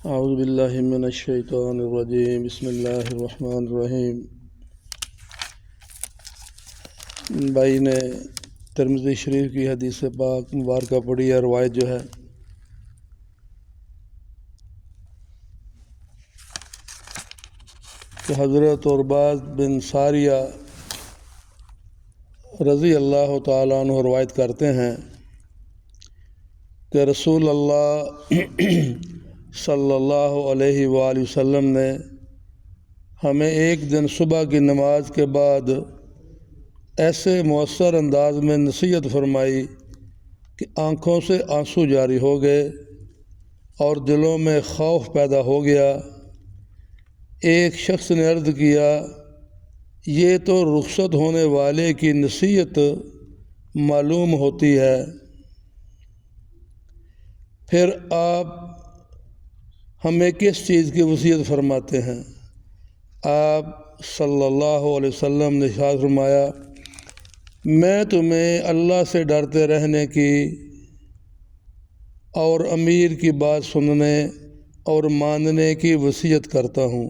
اعوذ باللہ من الشیطان الرجیم، بسم اللہ الرحمن الرحیم۔ بھائی نے ترمذی شریف کی حدیث پاک مبارکہ پڑھی ہے۔ روایت جو ہے کہ حضرت عرباض بن ساریہ رضی اللہ تعالیٰ عنہ روایت کرتے ہیں کہ رسول اللہ صلی اللہ علیہ وآلہ وسلم نے ہمیں ایک دن صبح کی نماز کے بعد ایسے مؤثر انداز میں نصیحت فرمائی کہ آنکھوں سے آنسو جاری ہو گئے اور دلوں میں خوف پیدا ہو گیا۔ ایک شخص نے عرض کیا، یہ تو رخصت ہونے والے کی نصیحت معلوم ہوتی ہے، پھر آپ ہمیں کس چیز کی وصیت فرماتے ہیں؟ آپ صلی اللہ علیہ وسلم نے ارشاد فرمایا، میں تمہیں اللہ سے ڈرتے رہنے کی اور امیر کی بات سننے اور ماننے کی وصیت کرتا ہوں،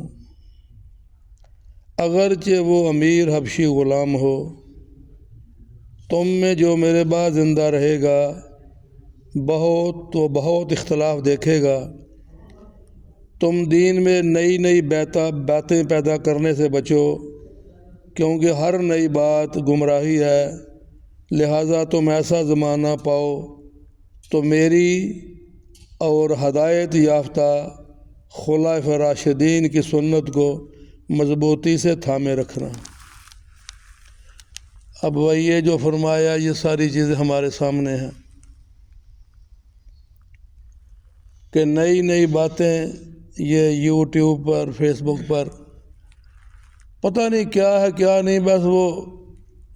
اگرچہ وہ امیر حبشی غلام ہو۔ تم میں جو میرے بعد زندہ رہے گا بہت اختلاف دیکھے گا۔ تم دین میں نئی نئی باتیں پیدا کرنے سے بچو، کیونکہ ہر نئی بات گمراہی ہے۔ لہٰذا تم ایسا زمانہ پاؤ تو میری اور ہدایت یافتہ خلفائے راشدین کی سنت کو مضبوطی سے تھامے رکھنا۔ اب وہی یہ جو فرمایا، یہ ساری چیزیں ہمارے سامنے ہیں کہ نئی نئی باتیں یہ یوٹیوب پر، فیس بک پر پتہ نہیں کیا ہے کیا نہیں، بس وہ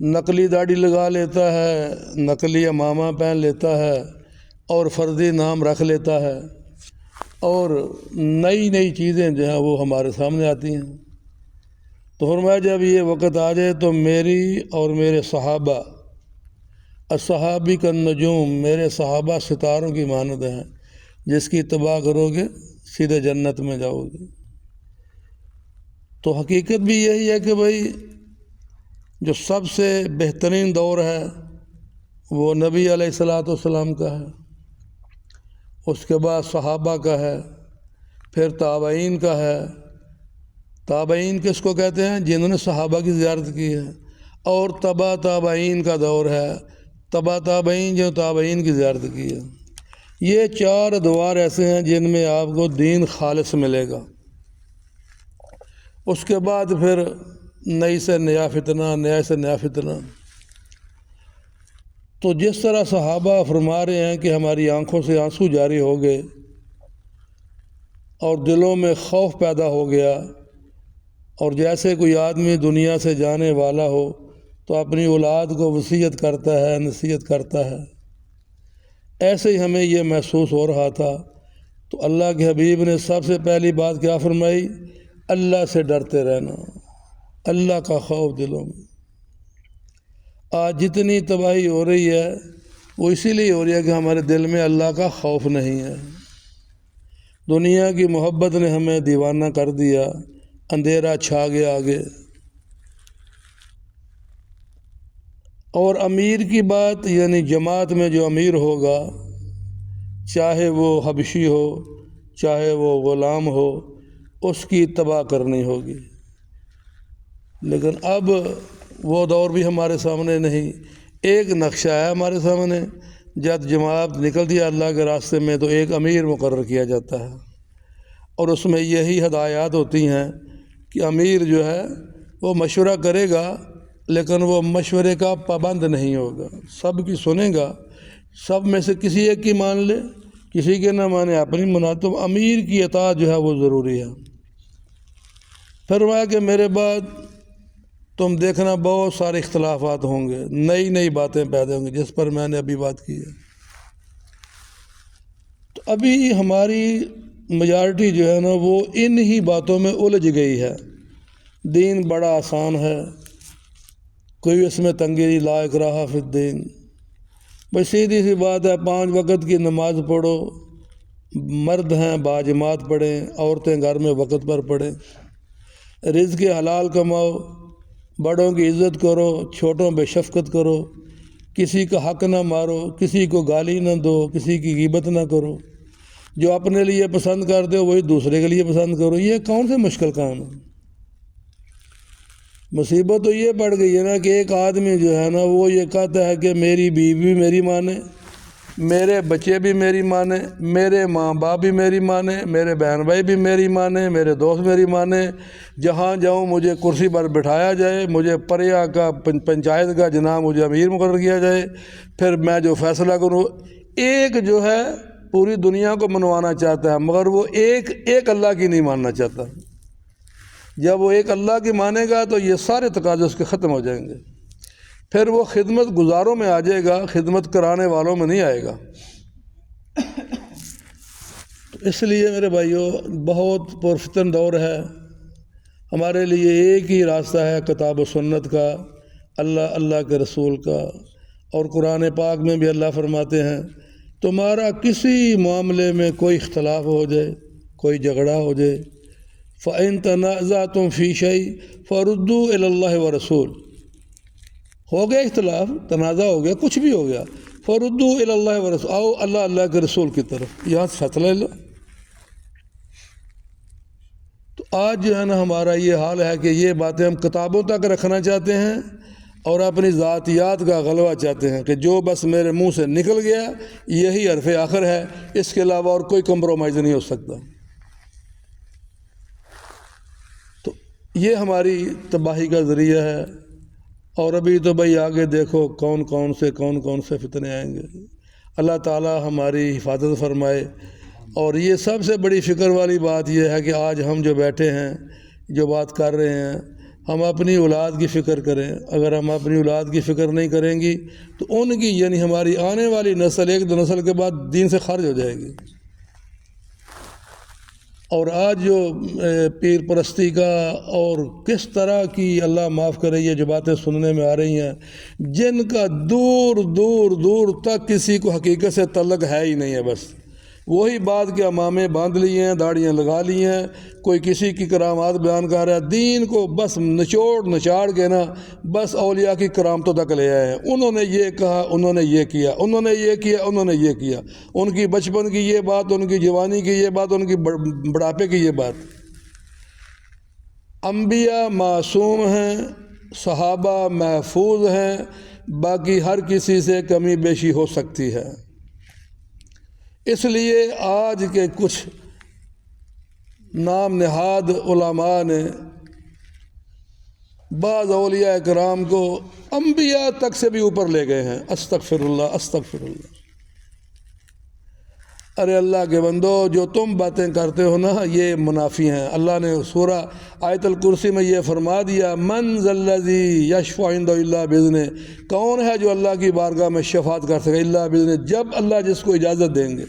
نقلی داڑھی لگا لیتا ہے، نقلی امامہ پہن لیتا ہے اور فرضی نام رکھ لیتا ہے، اور نئی نئی چیزیں جو ہیں وہ ہمارے سامنے آتی ہیں۔ تو فرمایا جب یہ وقت آ جائے تو میری اور میرے صحابہ، الصحابی کالنجوم، میرے صحابہ ستاروں کی مانند ہیں، جس کی اتباع کرو گے سیدھے جنت میں جاؤ گے۔ تو حقیقت بھی یہی ہے کہ بھائی جو سب سے بہترین دور ہے وہ نبی علیہ الصلوۃ والسلام کا ہے، اس کے بعد صحابہ کا ہے، پھر تابعین کا ہے۔ تابعین کس کو کہتے ہیں؟ جنہوں نے صحابہ کی زیارت کی ہے، اور تبا تابعین کا دور ہے، تبا تابعین جو تابعین کی زیارت کی ہے۔ یہ چار ادوار ایسے ہیں جن میں آپ کو دین خالص ملے گا۔ اس کے بعد پھر نئی سے نیا فتنہ، نیا سے نیا فتنہ۔ تو جس طرح صحابہ فرما رہے ہیں کہ ہماری آنکھوں سے آنسو جاری ہو گئے اور دلوں میں خوف پیدا ہو گیا، اور جیسے کوئی آدمی دنیا سے جانے والا ہو تو اپنی اولاد کو وصیت کرتا ہے، نصیحت کرتا ہے، ایسے ہی ہمیں یہ محسوس ہو رہا تھا۔ تو اللہ کے حبیب نے سب سے پہلی بات کیا فرمائی؟ اللہ سے ڈرتے رہنا، اللہ کا خوف دلوں میں۔ آج جتنی تباہی ہو رہی ہے وہ اسی لیے ہو رہی ہے کہ ہمارے دل میں اللہ کا خوف نہیں ہے۔ دنیا کی محبت نے ہمیں دیوانہ کر دیا، اندھیرا چھا گیا آگے۔ اور امیر کی بات، یعنی جماعت میں جو امیر ہوگا، چاہے وہ حبشی ہو چاہے وہ غلام ہو، اس کی اتباع کرنی ہوگی۔ لیکن اب وہ دور بھی ہمارے سامنے نہیں۔ ایک نقشہ ہے ہمارے سامنے، جب جماعت نکلتی ہے اللہ کے راستے میں تو ایک امیر مقرر کیا جاتا ہے، اور اس میں یہی ہدایات ہوتی ہیں کہ امیر جو ہے وہ مشورہ کرے گا، لیکن وہ مشورے کا پابند نہیں ہوگا، سب کی سنے گا، سب میں سے کسی ایک کی مان لے، کسی کے نہ مانے اپنی منا۔ تو امیر کی اطاعت جو ہے وہ ضروری ہے۔ پھر وہ کہ میرے بعد تم دیکھنا بہت سارے اختلافات ہوں گے، نئی نئی باتیں پیدا ہوں گی، جس پر میں نے ابھی بات کی ہے۔ تو ابھی ہماری میجارٹی جو ہے نا وہ ان ہی باتوں میں الجھ گئی ہے۔ دین بڑا آسان ہے، کوئی اس میں تنگی لا اکراہ فی الدین، بس سیدھی سی بات ہے، 5 وقت کی نماز پڑھو، مرد ہیں باجماعت پڑھیں، عورتیں گھر میں وقت پر پڑھیں، رزق حلال کماؤ، بڑوں کی عزت کرو، چھوٹوں پہ شفقت کرو، کسی کا حق نہ مارو، کسی کو گالی نہ دو، کسی کی غیبت نہ کرو، جو اپنے لیے پسند کرتے ہو وہی دوسرے کے لیے پسند کرو۔ یہ کون سے مشکل کام ہے؟ مصیبت تو یہ پڑ گئی ہے نا کہ ایک آدمی جو ہے نا وہ یہ کہتا ہے کہ میری بیوی بھی میری مانے، میرے بچے بھی میری مانے، میرے ماں باپ بھی میری مانے، میرے بہن بھائی بھی میری مانے، میرے دوست میری مانے، جہاں جاؤں مجھے کرسی پر بٹھایا جائے، مجھے پریا کا پنچایت کا جناب مجھے امیر مقرر کیا جائے، پھر میں جو فیصلہ کروں۔ ایک جو ہے پوری دنیا کو منوانا چاہتا ہے، مگر وہ ایک اللہ کی نہیں ماننا چاہتا۔ جب وہ ایک اللہ کی مانے گا تو یہ سارے تقاضے اس کے ختم ہو جائیں گے، پھر وہ خدمت گزاروں میں آ جائے گا، خدمت کرانے والوں میں نہیں آئے گا۔ تو اس لیے میرے بھائیوں بہت پرفتن دور ہے، ہمارے لیے ایک ہی راستہ ہے کتاب و سنت کا، اللہ کے رسول کا، اور قرآن پاک میں بھی اللہ فرماتے ہیں تمہارا کسی معاملے میں کوئی اختلاف ہو جائے، کوئی جھگڑا ہو جائے، فَإِن تَنَازَعْتُمْ فِي شَيْءٍ فَرُدُّوهُ إِلَى اللَّهِ وَرَسُولِهِ، ہو گیا اختلاف، تنازع ہو گیا، کچھ بھی ہو گیا، فَرُدُّوهُ إِلَى اللَّهِ وَرَسُولِهِ، آؤ اللہ کے رسول کی طرف، یہاں سے فیصلہ لے لو۔ تو آج جو ہے نا ہمارا یہ حال ہے کہ یہ باتیں ہم کتابوں تک رکھنا چاہتے ہیں اور اپنی ذاتیات کا غلبہ چاہتے ہیں کہ جو بس میرے منہ سے نکل گیا یہی حرف آخر ہے، اس کے علاوہ اور کوئی کمپرومائز نہیں ہو سکتا۔ تو یہ ہماری تباہی کا ذریعہ ہے، اور ابھی تو بھائی آگے دیکھو کون کون سے فتنے آئیں گے۔ اللہ تعالی ہماری حفاظت فرمائے۔ اور یہ سب سے بڑی فکر والی بات یہ ہے کہ آج ہم جو بیٹھے ہیں، جو بات کر رہے ہیں، ہم اپنی اولاد کی فکر کریں۔ اگر ہم اپنی اولاد کی فکر نہیں کریں گی تو ان کی یعنی ہماری آنے والی نسل 1-2 نسل کے بعد دین سے خارج ہو جائے گی۔ اور آج جو پیر پرستی کا اور کس طرح کی اللہ معاف کرے یہ جو باتیں سننے میں آ رہی ہیں، جن کا دور دور دور تک کسی کو حقیقت سے تعلق ہے ہی نہیں ہے، بس وہی بات کہ امامے باندھ لی ہیں، داڑیاں لگا لی ہیں، کوئی کسی کی کرامات بیان کر رہا ہے، دین کو بس نچاڑ کے نا بس اولیاء کی کرامتوں تک لے آئے ہیں۔ انہوں نے یہ کہا، انہوں نے یہ کیا، انہوں نے یہ کیا، انہوں نے یہ کیا، ان کی بچپن کی یہ بات، ان کی جوانی کی یہ بات، ان کی بڑھاپے کی یہ بات۔ انبیاء معصوم ہیں، صحابہ محفوظ ہیں، باقی ہر کسی سے کمی بیشی ہو سکتی ہے۔ اس لیے آج کے کچھ نام نہاد علماء نے بعض اولیاء کرام کو انبیاء تک سے بھی اوپر لے گئے ہیں۔ استغفر اللہ، استغفر اللہ۔ ارے اللہ کے بندو، جو تم باتیں کرتے ہو نا یہ منافی ہیں۔ اللہ نے سورہ آیت الکرسی میں یہ فرما دیا، من ذا الذی یشفع عنده الا باذنہ، کون ہے جو اللہ کی بارگاہ میں شفاعت کر سکے الا باذنہ، جب اللہ جس کو اجازت دیں گے۔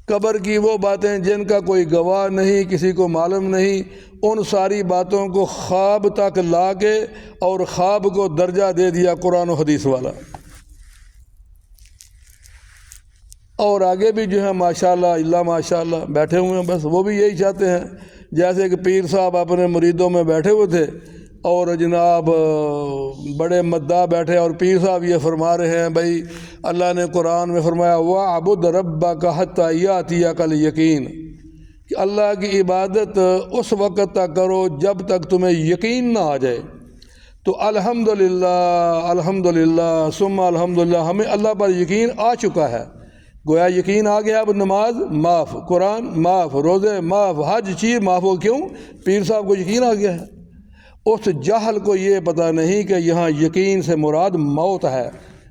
قبر کی وہ باتیں جن کا کوئی گواہ نہیں، کسی کو معلوم نہیں، ان ساری باتوں کو خواب تک لا کے اور خواب کو درجہ دے دیا قرآن و حدیث والا۔ اور آگے بھی جو ہے ماشاءاللہ اللہ ماشاءاللہ بیٹھے ہوئے ہیں، بس وہ بھی یہی چاہتے ہیں، جیسے کہ پیر صاحب اپنے مریدوں میں بیٹھے ہوئے تھے اور جناب بڑے مداح بیٹھے، اور پیر صاحب یہ فرما رہے ہیں بھائی اللہ نے قرآن میں فرمایا وَاعْبُدْ رَبَّكَ حَتَّى يَأْتِيَكَ الْيَقِينُ، کہ اللہ کی عبادت اس وقت تک کرو جب تک تمہیں یقین نہ آ جائے۔ تو الحمدللہ الحمدللہ ثم الحمدللہ، ہمیں اللہ پر یقین آ چکا ہے، گویا یقین آ گیا، اب نماز معاف، قرآن معاف، روزے معاف، حج چیز معاف ہو۔ کیوں؟ پیر صاحب کو یقین آ گیا ہے۔ اس جہل کو یہ پتہ نہیں کہ یہاں یقین سے مراد موت ہے۔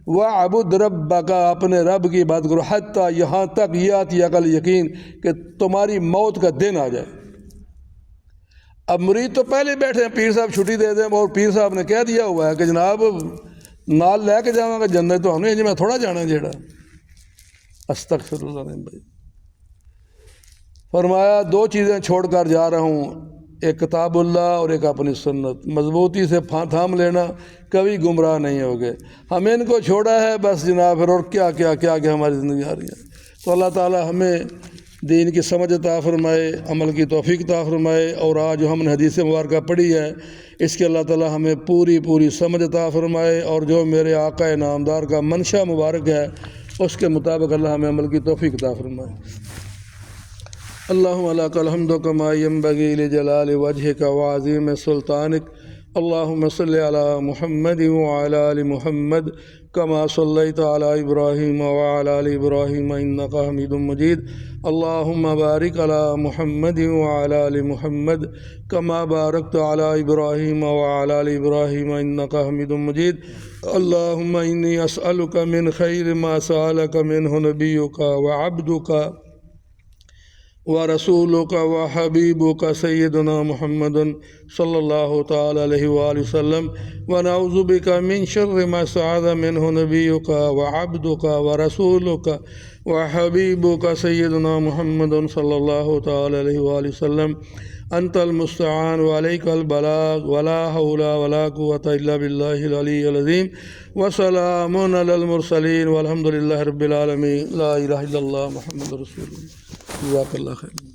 وَاعْبُدْ رَبَّكَ، اپنے رب کی بات کرو، حتیٰ یہاں تک یَأْتِیَکَ الیقین، کہ تمہاری موت کا دن آ جائے۔ اب مرید تو پہلے بیٹھے ہیں، پیر صاحب چھٹی دے دیں، اور پیر صاحب نے کہہ دیا ہوا ہے کہ جناب نال لے کے جاؤں گا جنت، تو ہم نے میں تھوڑا جانا جیڑا۔ استغفر اللہ نے بھائی فرمایا 2 چیزیں چھوڑ کر جا رہا ہوں، ایک کتاب اللہ اور ایک اپنی سنت، مضبوطی سے تھام لینا، کبھی گمراہ نہیں ہوگے۔ ہمیں ان کو چھوڑا ہے بس جناب، پھر اور کیا کیا کیا کیا ہماری زندگی آ رہی ہے۔ تو اللہ تعالی ہمیں دین کی سمجھ عطا فرمائے، عمل کی توفیق عطا فرمائے، اور آج جو ہم نے حدیث مبارکہ پڑھی ہے اس کے اللہ تعالی ہمیں پوری سمجھ عطا فرمائے، اور جو میرے آقا نامدار کا منشا مبارک ہے اس کے مطابق اللہ ہمیں عمل کی توفیق عطا فرمائے۔ اللہم لک الحمد کما ینبغی لجلال وجہک وعظیم سلطانک، اللہم صلی علی محمد وعلی آل محمد کما صلیت علی ابراہیم وعلی آل ابراہیم انک حمید مجید، اللہم بارک علی محمد وعلی آل محمد کما بارکت علی ابراہیم وعلی آل ابراہیم انک حمید مجید، اللہم انی اسألک من خیر ما سألک منہ نبیک وعبدک ورسولک وحبیبک سیدنا محمد صلی اللہ تعالی علیہ وآلہ وسلم، ونعوذ بک من شر ما استعاذ منہ نبیک وعبدک ورسولک وحبیبک سیدنا محمد صلی اللہ تعالی علیہ وآلہ وسلم، انت المستعان وعلیک البلاغ ولا حول ولا قوة الا باللہ العلی العظیم، وسلام علی المرسلین والحمد للہ رب العالمین، لا الہ الا اللہ محمد رسول اللہ۔ جزاک اللہ خیر۔